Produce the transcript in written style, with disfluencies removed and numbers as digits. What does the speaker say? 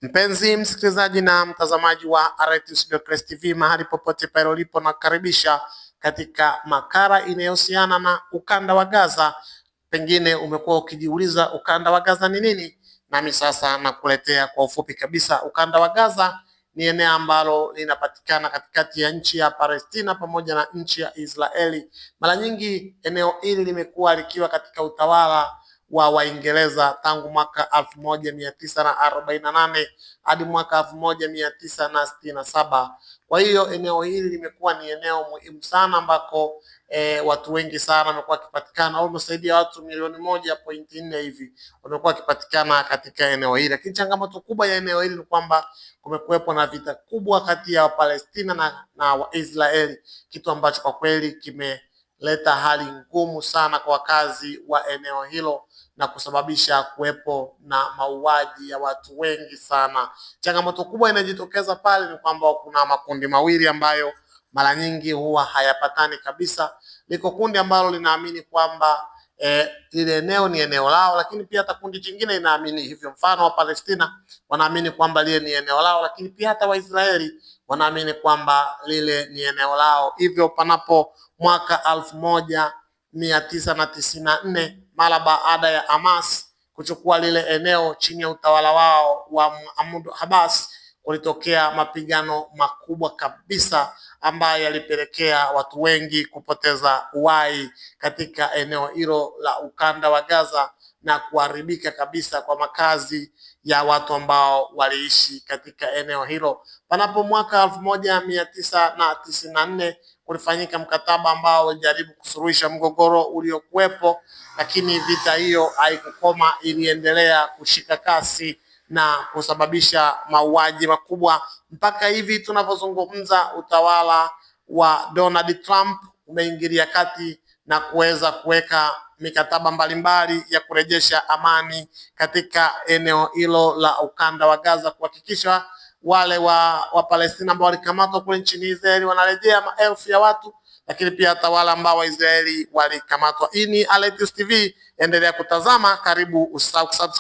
Mpenzi msikilizaji na mtazamaji wa R2 Diocles TV mahali popote pale ulipo, na kukaribisha katika makala inayohusiana na ukanda wa Gaza. Pengine umekuwa ukijiuliza ukanda wa Gaza ni nini? Nami sasa nakuletea kwa ufupi kabisa. Ukanda wa Gaza ni eneo ambalo linapatikana katikati ya nchi ya Palestina pamoja na nchi ya Israeli. Mara nyingi eneo hili limekuwa likiwa katika utawala wa Waingereza tangu mwaka 1948 hadi mwaka 1967. Kwa hiyo eneo hili limekuwa ni eneo muhimu sana ambako watu wengi sana wamekuwa wakipatikana, au zaidi ya watu milioni 1.4 hivi wamekuwa wakipatikana katika eneo hili. Lakini changamoto kubwa ya eneo hili ni kwamba kumekuwepo na vita kubwa kati ya Wapalestina na Waisraeli, kitu ambacho kwa kweli kimeleta hali ngumu sana kwa wakazi wa eneo hilo na kusababisha kuwepo na mauaji ya watu wengi sana. Changamoto kubwa inajitokeza pale ni kwamba kuna makundi mawili ambayo mara nyingi huwa hayapatani kabisa. Liko kundi ambalo linaamini kwamba lile eneo ni eneo lao, lakini pia hata kundi jingine inaamini hivyo. Mfano, wa Palestina wanaamini kwamba lile ni eneo lao, lakini pia hata Waisraeli wanaamini kwamba lile ni eneo lao. Hivyo panapo mwaka 1994 mara baada ya Hamas kuchukua lile eneo chini ya utawala wao wa Mahmoud Abbas, kulitokea mapigano makubwa kabisa ambayo yalipelekea watu wengi kupoteza uhai katika eneo hilo la ukanda wa Gaza na kuharibika kabisa kwa makazi ya watu ambao waliishi katika eneo hilo. Panapo mwaka 1994 kulifanyika mkataba ambao ulijaribu kusuluhisha mgogoro uliokuwepo, lakini vita hiyo haikukoma, iliendelea kushika kasi na kusababisha mauaji makubwa. Mpaka hivi tunavyozungumza, utawala wa Donald Trump umeingilia kati na kuweza kuweka mikataba mbalimbali ya kurejesha amani katika eneo hilo la ukanda wa Gaza, kuhakikisha wale wa Palestina ambao walikamatwa kule nchini Israeli wanarejea maelfu ya watu, lakini pia hata wale ambao Waisraeli walikamatwa. Hii ni R2 TV, endelea kutazama, karibu usisahau